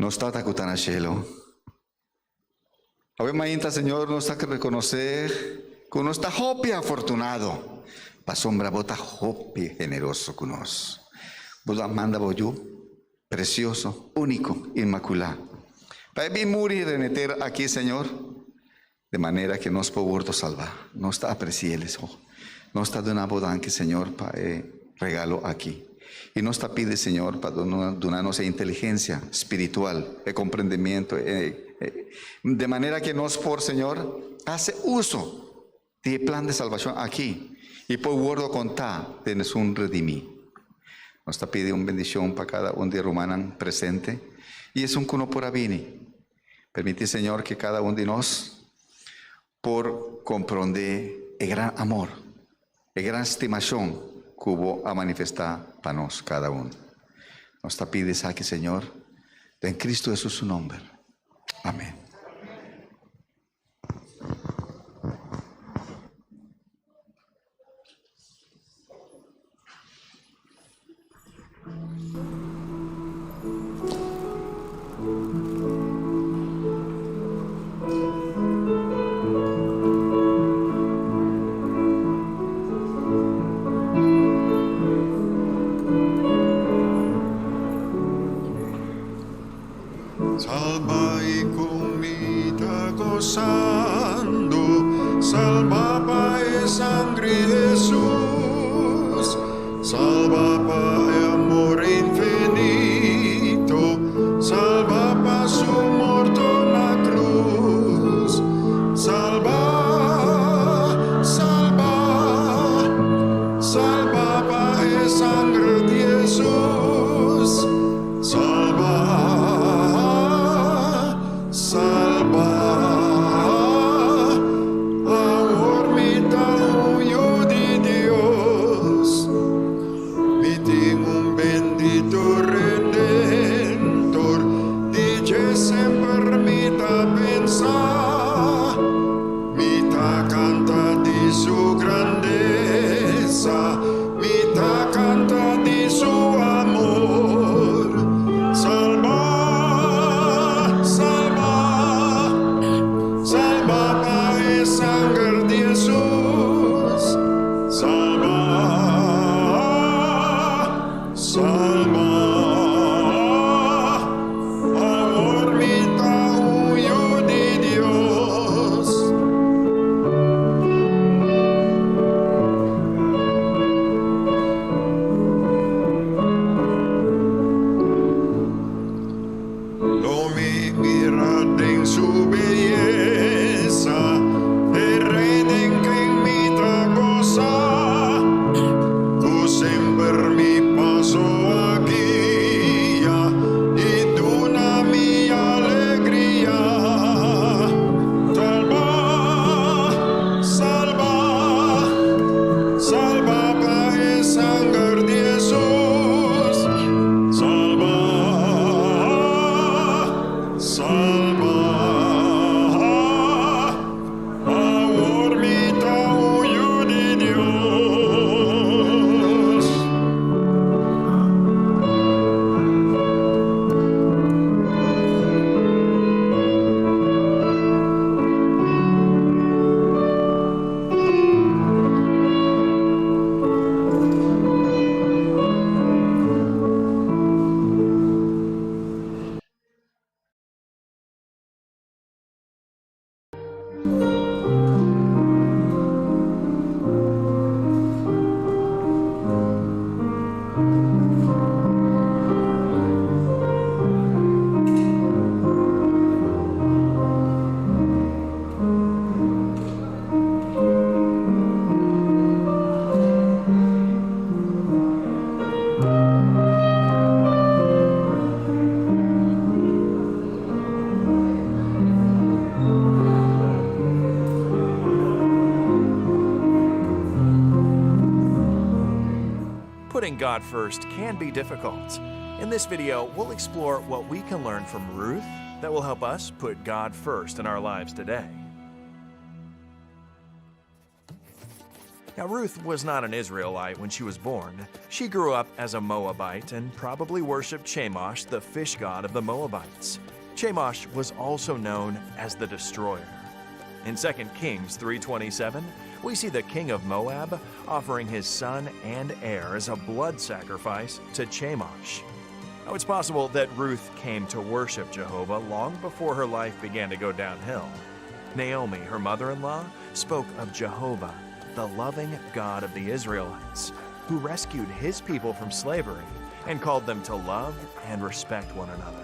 Nostata kutana cielo, Ave María, Señor, nos está que reconocer que uno está hopi afortunado. Pa sombra bota hopi generoso con nos. Vos manda boyu, precioso, único, inmaculado. Para vi morir reneter aquí, Señor, de manera que nos puedo salvar. No está apreciables, no está de una boda que, Señor, para regalo aquí. Y nos está pide, Señor, para donarnos inteligencia espiritual, comprendimiento, de manera que nos por, Señor, hace uso del plan de salvación aquí y por guardo contar de un redimir. Nos está pide una bendición para cada uno de romanan presente y es un cuno por avini. Permite, Señor, que cada uno de nos por comprender el gran amor, la gran estimación que hubo a manifestar para nos cada uno. Nos está pide aquí, Señor, en Cristo Jesús su nombre. Amén. Salva y comida gozando, salva pa e sangre Jesús, salva pa e amor infinito, salva pa su muerto na cruz, salva, salva, salva pa e sangre de Jesús, salva. Salva, amor mío de Dios, me tengo un bendito redentor, dice siempre me da pensar, me da canta de su grandeza, me da canta de su amor, salva. Salva pa e sangre de Jesús, salva, salva, amor mío de Dios. Lo me mira en su belleza, el rey de quien me da gozar, tú siempre me paso aquí y dona mi alegría. Salva, salva, salva pa e sangre de Jesús, salva. Salva, amor mío de Dios. Putting God first can be difficult. In this video, we'll explore what we can learn from Ruth that will help us put God first in our lives today. Now, Ruth was not an Israelite when she was born. She grew up as a Moabite and probably worshipped Chemosh, the fish god of the Moabites. Chemosh was also known as the Destroyer. In 2 Kings 3:27, we see the king of Moab offering his son and heir as a blood sacrifice to Chemosh. Now, it's possible that Ruth came to worship Jehovah long before her life began to go downhill. Naomi, her mother-in-law, spoke of Jehovah, the loving God of the Israelites, who rescued his people from slavery and called them to love and respect one another.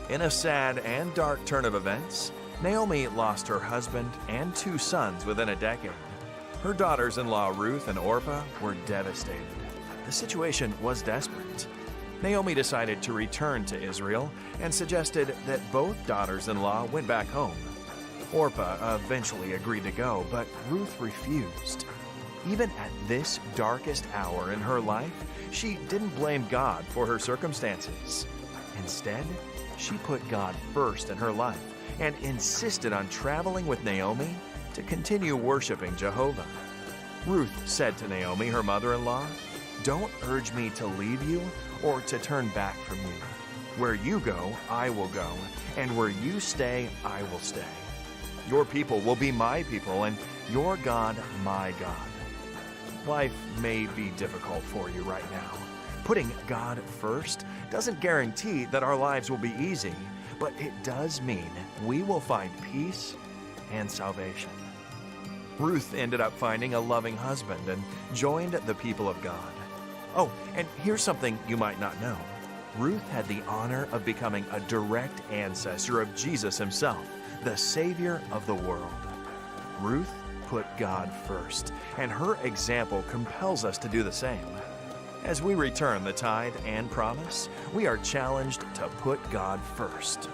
In a sad and dark turn of events, Naomi lost her husband and 2 sons within a decade. Her daughters-in-law Ruth and Orpah were devastated. The situation was desperate. Naomi decided to return to Israel and suggested that both daughters-in-law went back home. Orpah eventually agreed to go, but Ruth refused. Even at this darkest hour in her life, she didn't blame God for her circumstances. Instead, she put God first in her life and insisted on traveling with Naomi to continue worshiping Jehovah. Ruth said to Naomi, her mother-in-law, "Don't urge me to leave you or to turn back from you. Where you go, I will go, and where you stay, I will stay. Your people will be my people, and your God, my God." Life may be difficult for you right now. Putting God first doesn't guarantee that our lives will be easy, but it does mean we will find peace and salvation. Ruth ended up finding a loving husband and joined the people of God. Oh, and here's something you might not know. Ruth had the honor of becoming a direct ancestor of Jesus himself, the Savior of the world. Ruth put God first, and her example compels us to do the same. As we return the tithe and promise, we are challenged to put God first.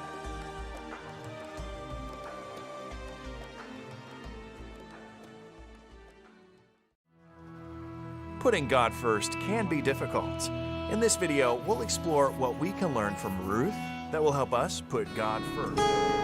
Putting God first can be difficult. In this video, we'll explore what we can learn from Ruth that will help us put God first.